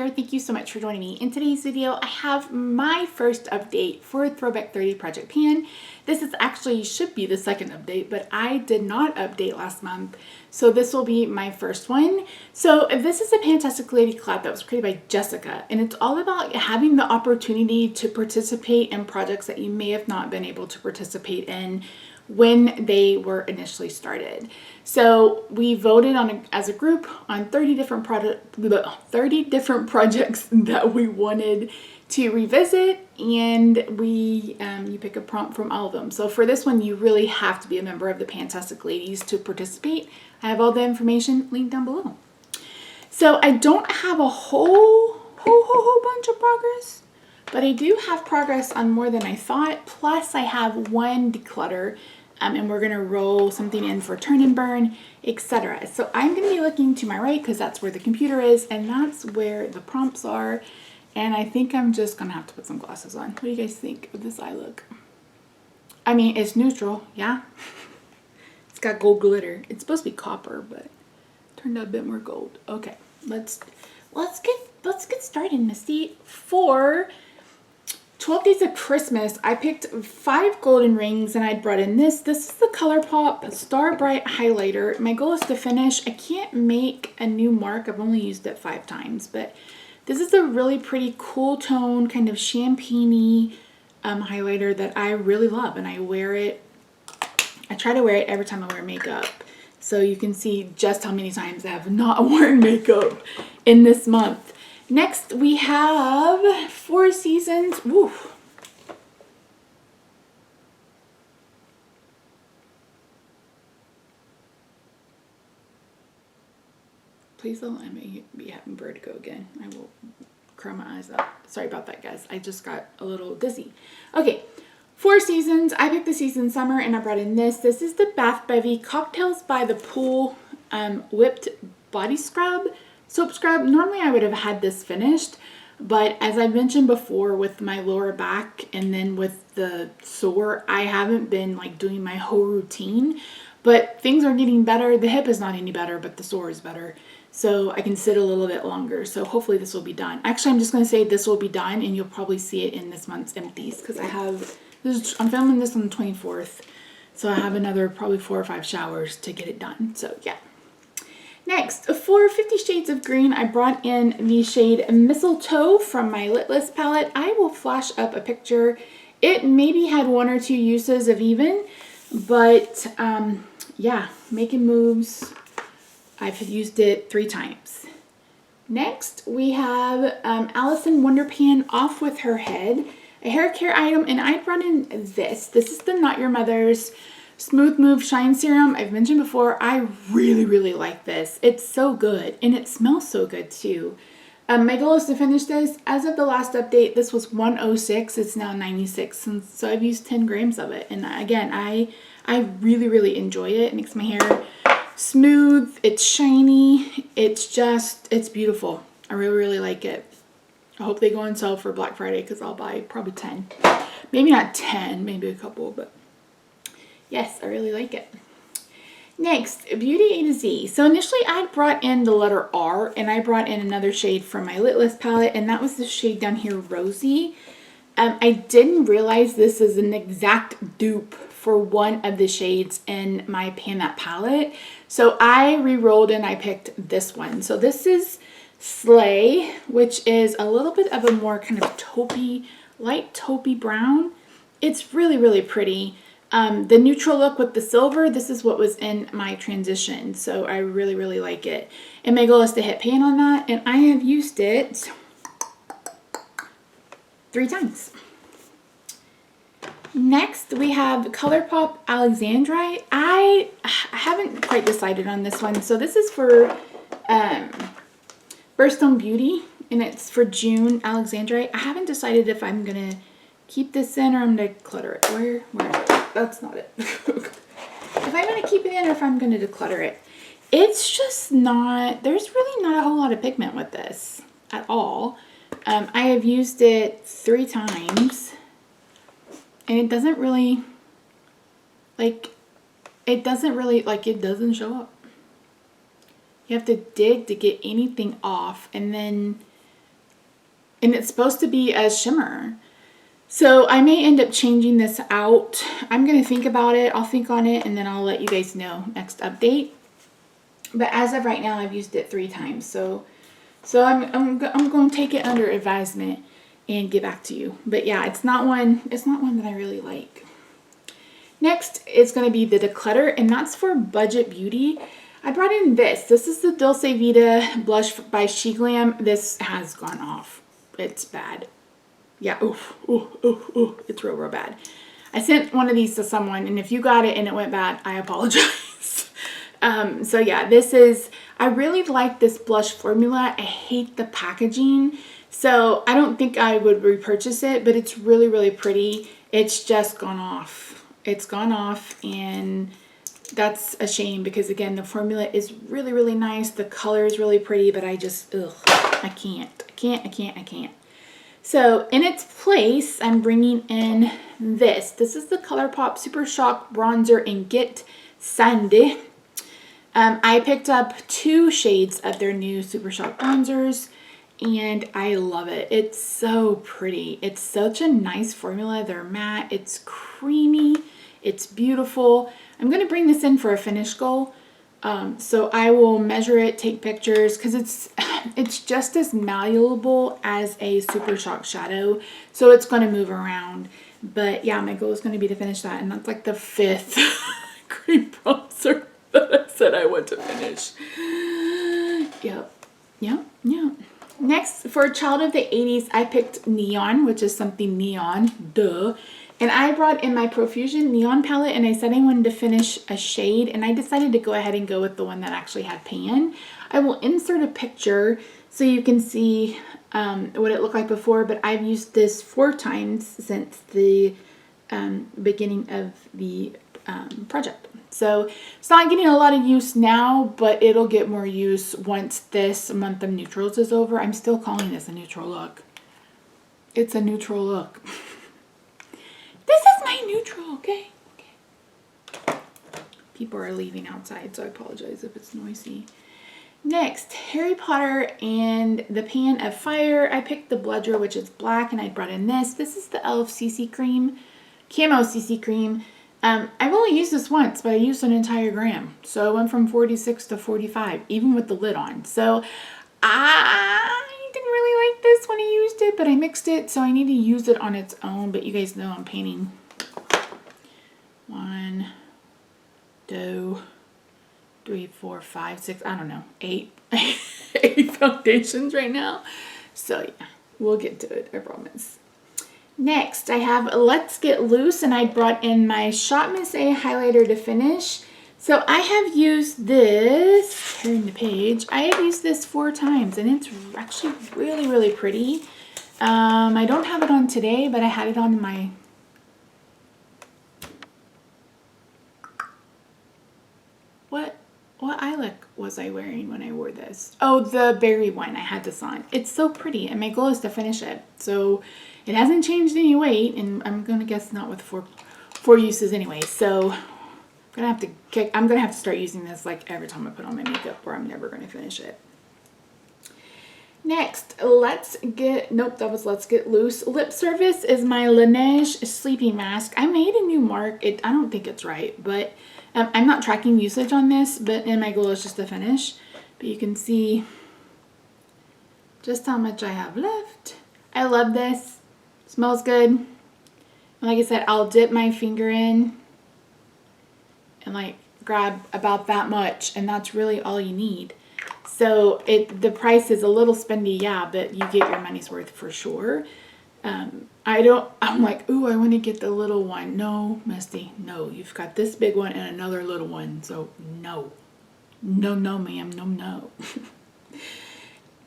here. Thank you so much for joining me. In today's video, I have my first update for Throwback 30 Project Pan. This is actually should be the second update, but I did not update last month, so this will be my first one. So this is a Fantastic Lady collab that was created by Jessica, and it's all about having the opportunity to participate in projects that you may have not been able to participate in when they were initially started. So we voted on as a group on 30 different projects that we wanted to revisit, and you pick a prompt from all of them. So for this one, you really have to be a member of the Fantastic Ladies to participate. I have all the information linked down below. So I don't have a whole bunch of progress, but I do have progress on more than I thought. Plus I have one declutter, and we're gonna roll something in for turn and burn, etc. So I'm gonna be looking to my right because that's where the computer is and that's where the prompts are. And I think I'm just gonna have to put some glasses on. What do you guys think of this eye look? I mean, it's neutral, yeah. It's got gold glitter. It's supposed to be copper, but turned out a bit more gold. Okay, let's get started, Misty. For 12 Days of Christmas, I picked 5 golden rings and I brought in this. This is the Colourpop Star Bright highlighter. My goal is to finish. I can't make a new mark. I've only used it 5 times, but this is a really pretty cool tone, kind of champagne-y highlighter that I really love, and I wear it. I try to wear it every time I wear makeup. So you can see just how many times I have not worn makeup in this month. Next, we have Four Seasons. Woo. Please don't let me be having vertigo again. I will cry my eyes out. Sorry about that, guys. I just got a little dizzy. Okay, Four Seasons. I picked the Season Summer and I brought in this. This is the Bath Bevy Cocktails by the Pool Whipped Body Scrub. Soap scrub. Normally I would have had this finished, but as I mentioned before, with my lower back and then with the sore, I haven't been like doing my whole routine, but things are getting better. The hip is not any better, but the sore is better. So I can sit a little bit longer. So hopefully this will be done. Actually, I'm just going to say this will be done and you'll probably see it in this month's empties because I'm filming this on the 24th. So I have another probably 4 or 5 showers to get it done. So yeah. Next, for 50 Shades of Green, I brought in the shade Mistletoe from my Lit List palette. I will flash up a picture. It maybe had 1 or 2 uses of even, but yeah, making moves. I've used it 3 times. Next, we have Allison Wonderpan Off With Her Head, a hair care item, and I brought in this. This is the Not Your Mother's Smooth Move Shine Serum. I've mentioned before, I really like this. It's so good and it smells so good too. My goal is to finish this. As of the last update, this was 106. It's now 96, and so I've used 10 grams of it. And again, I really enjoy it. It makes my hair smooth. It's shiny. It's beautiful. I really like it. I hope they go on sale for Black Friday because I'll buy probably 10. Maybe not 10, maybe a couple, but yes, I really like it. Next, Beauty A to Z. So initially I brought in the letter R and I brought in another shade from my Lit List palette, and that was the shade down here, Rosy. I didn't realize this is an exact dupe for one of the shades in my Pan That palette. So I re-rolled and I picked this one. So this is Slay, which is a little bit of a more kind of taupey, light taupey brown. It's really pretty. The neutral look with the silver, this is what was in my transition. So I really like it. And my goal is to hit pan on that. And I have used it 3 times. Next, we have Colourpop Alexandrite. I haven't quite decided on this one. So this is for Birthstone Beauty, and it's for June Alexandrite. I haven't decided if I'm going to keep this in or I'm going to declutter it. Where is it? That's not it. If I'm going to keep it in or if I'm going to declutter it. It's just not, there's really not a whole lot of pigment with this at all. I have used it 3 times and it doesn't really, it doesn't show up. You have to dig to get anything off, and then and it's supposed to be a shimmer. So I may end up changing this out. I'm going to think about it. I'll think on it and then I'll let you guys know next update. But as of right now, I've used it 3 times. So I'm going to take it under advisement and get back to you. But yeah, it's not one that I really like. Next is going to be the Declutter, and that's for budget beauty. I brought in this. This is the Dulce Vita blush by SheGlam. This has gone off. It's bad. Yeah, it's real bad. I sent one of these to someone, and if you got it and it went bad, I apologize. So yeah, I really like this blush formula. I hate the packaging, so I don't think I would repurchase it, but it's really, really pretty. It's just gone off. It's gone off, and that's a shame because, again, the formula is really, really nice. The color is really pretty, but I just, I can't. So in its place, I'm bringing in this. This is the Colourpop Super Shock Bronzer in Get Sandy. I picked up 2 shades of their new Super Shock bronzers, and I love it. It's so pretty. It's such a nice formula. They're matte. It's creamy. It's beautiful. I'm going to bring this in for a finish goal. So I will measure it, take pictures, because it's just as malleable as a Super Shock shadow. So it's going to move around. But yeah, my goal is going to be to finish that. And that's like the 5th cream bronzer that I said I want to finish. Yep. Next, for a child of the 80s, I picked Neon, which is something neon. Duh. And I brought in my Profusion Neon palette, and I said I wanted to finish a shade, and I decided to go ahead and go with the one that actually had pan. I will insert a picture so you can see what it looked like before, but I've used this 4 times since the beginning of the project. So it's not getting a lot of use now, but it'll get more use once this month of neutrals is over. I'm still calling this a neutral look. It's a neutral look. This is my neutral, okay? People are leaving outside, so I apologize if it's noisy. Next, Harry Potter and the Pan of Fire. I picked the bludger, which is black, and I brought in this. This is the e.l.f. CC cream, camo CC cream. I've only used this once, but I used an entire gram. So it went from 46 to 45, even with the lid on. So I didn't really like this when I used it, but I mixed it, so I need to use it on its own. But you guys know I'm painting 1, 2, 3, 4, 5, 6, I don't know, 8 foundations right now. So yeah, we'll get to it, I promise. Next, I have Let's Get Loose, and I brought in my Shot Miss A highlighter to finish. So I have used this, turn the page, I have used this 4 times, and it's actually really, really pretty. I don't have it on today, but I had it on my, what eye look was I wearing when I wore this? Oh, the berry one. I had this on. It's so pretty, and my goal is to finish it. So it hasn't changed any weight, and I'm gonna guess not with four uses anyway. So I'm gonna have to start using this like every time I put on my makeup, or I'm never gonna finish it. Next, Let's Get Loose. Lip Service is my Laneige sleeping mask. I made a new mark. I don't think it's right, but I'm not tracking usage on this, and my goal is just to finish. But you can see just how much I have left. I love this. Smells good. And like I said, I'll dip my finger in and like grab about that much, and that's really all you need. So the price is a little spendy, yeah, but you get your money's worth for sure. I'm like, ooh, I want to get the little one. No, Misty, no. You've got this big one and another little one, so no. No, ma'am, no.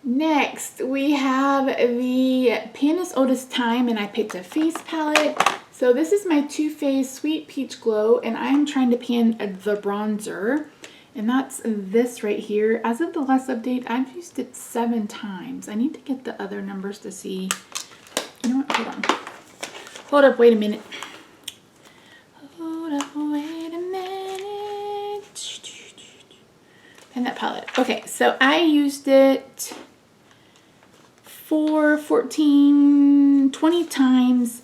Next, we have the Panis Otis Time, and I picked a face palette. So this is my Too Faced Sweet Peach Glow, and I'm trying to pan the bronzer. And that's this right here. As of the last update, I've used it 7 times. I need to get the other numbers to see. You know what? Hold on. Hold up. Wait a minute. And that palette. Okay, so I used it 14, 20 times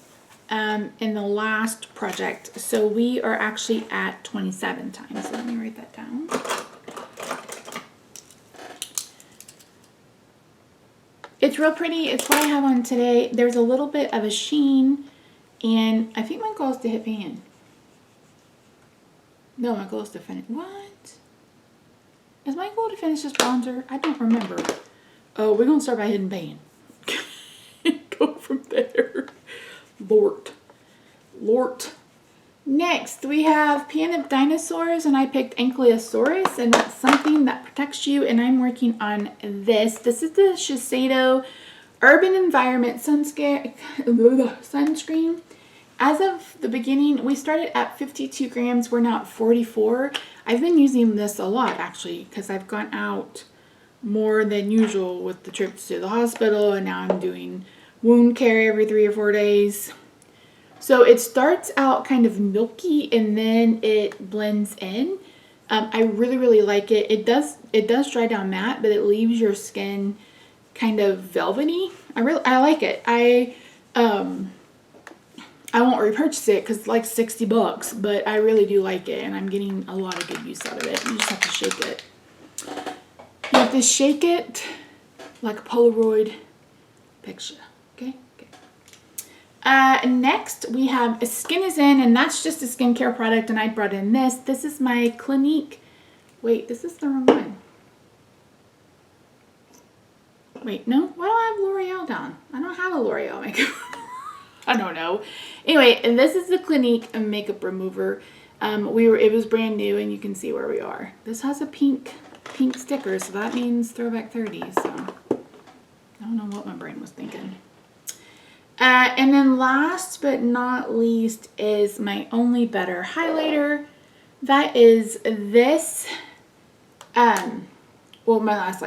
in the last project. So we are actually at 27 times. So let me write that down. It's real pretty. It's what I have on today. There's a little bit of a sheen, and I think my goal is to hit pan. No, my goal is to finish. What? Is my goal to finish this bronzer? I don't remember. Oh, we're going to start by hitting pan. Go from there. Lort. Next, we have Pan of Dinosaurs, and I picked Ankylosaurus, and that's something that protects you, and I'm working on this. This is the Shiseido Urban Environment Sunscreen. As of the beginning, we started at 52 grams. We're now at 44. I've been using this a lot, actually, because I've gone out more than usual with the trips to the hospital, and now I'm doing wound care every 3 or 4 days. So it starts out kind of milky, and then it blends in. I really, really like it. It does dry down matte, but it leaves your skin kind of velvety. I like it. I won't repurchase it because it's like $60, but I really do like it, and I'm getting a lot of good use out of it. You just have to shake it. You have to shake it like a Polaroid picture. Okay. Next we have Skin is In, and that's just a skincare product, and I brought in this. This is my Clinique. Wait, this is the wrong one. Wait, no? Why do I have L'Oreal down? I don't have a L'Oreal makeup. I don't know. Anyway, and this is the Clinique makeup remover. It was brand new, and you can see where we are. This has a pink sticker, so that means Throwback 30. So I don't know what my brain was thinking. And then last but not least is my Only Better highlighter. That is this. Well, my last,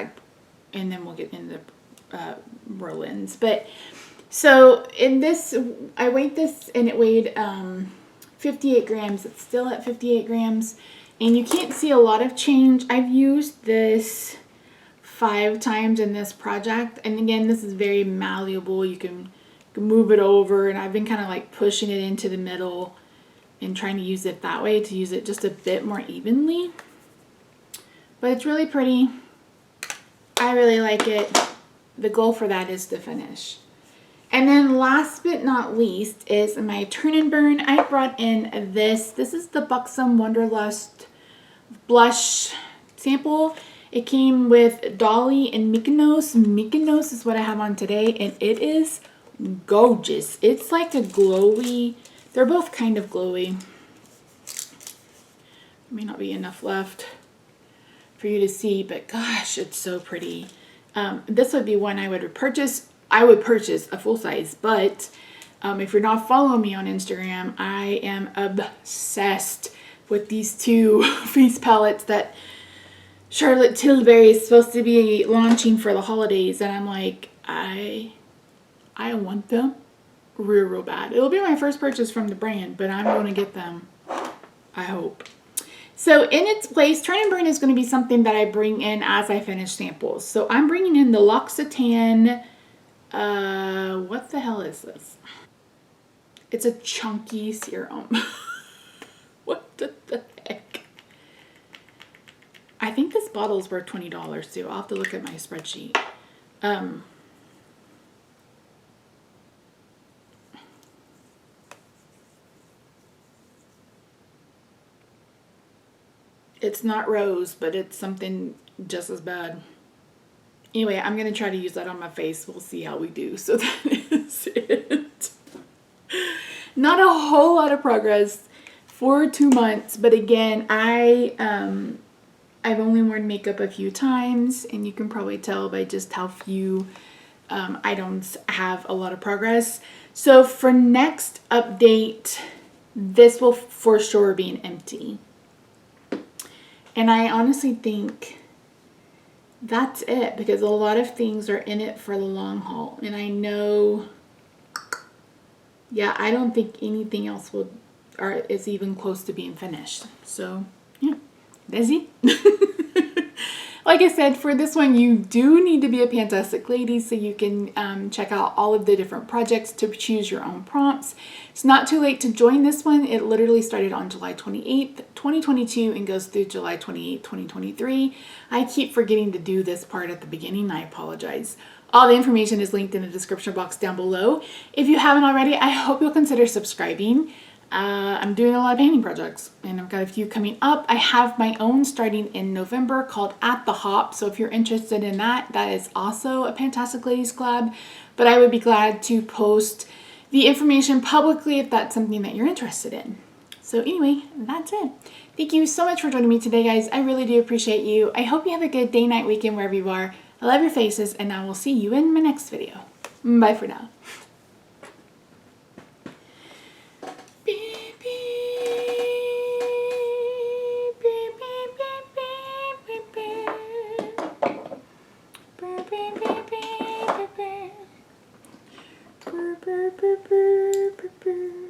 and then we'll get into Rollins. But so in this, I weighed this, and it weighed 58 grams. It's still at 58 grams, and you can't see a lot of change. I've used this 5 times in this project, and again, this is very malleable. You can move it over, and I've been kind of like pushing it into the middle and trying to use it that way to use it just a bit more evenly. But it's really pretty. I really like it. The goal for that is to finish. And then last but not least is my Turn and Burn. I brought in this. This is the Buxom Wonderlust blush sample. It came with Dolly and Mykonos. Mykonos is what I have on today, and it is gorgeous. It's like a glowy, they're both kind of glowy. There may not be enough left for you to see, but gosh, it's so pretty. This would be one I would purchase. I would purchase a full size, but if you're not following me on Instagram, I am obsessed with these 2 face palettes that Charlotte Tilbury is supposed to be launching for the holidays, and I'm like, I want them real bad. It'll be my first purchase from the brand, but I'm going to get them, I hope. So in its place, Turn and Burn is going to be something that I bring in as I finish samples. So I'm bringing in the L'Occitane, what the hell is this? It's a chunky serum. What the heck? I think this bottle is worth $20 too. I'll have to look at my spreadsheet. It's not rose, but it's something just as bad. Anyway, I'm going to try to use that on my face. We'll see how we do. So that is it. Not a whole lot of progress for 2 months. But again, I've only worn makeup a few times. And you can probably tell by just how few items have a lot of progress. So for next update, this will for sure be an empty. And I honestly think that's it, because a lot of things are in it for the long haul. And I know, yeah, I don't think anything else is even close to being finished. So, yeah, that's it. Like I said, for this one, you do need to be a Fantastic Lady, so you can check out all of the different projects to choose your own prompts. It's not too late to join this one. It literally started on July 28th, 2022 and goes through July 28th, 2023. I keep forgetting to do this part at the beginning. I apologize. All the information is linked in the description box down below. If you haven't already, I hope you'll consider subscribing. I'm doing a lot of painting projects and I've got a few coming up. I have my own starting in November called At the Hop. So if you're interested in that, that is also a Fantastic Ladies collab. But I would be glad to post the information publicly if that's something that you're interested in. So anyway, that's it. Thank you so much for joining me today, guys. I really do appreciate you. I hope you have a good day, night, weekend, wherever you are. I love your faces and I will see you in my next video. Bye for now. Burr, burr, burr, burr, burr, burr.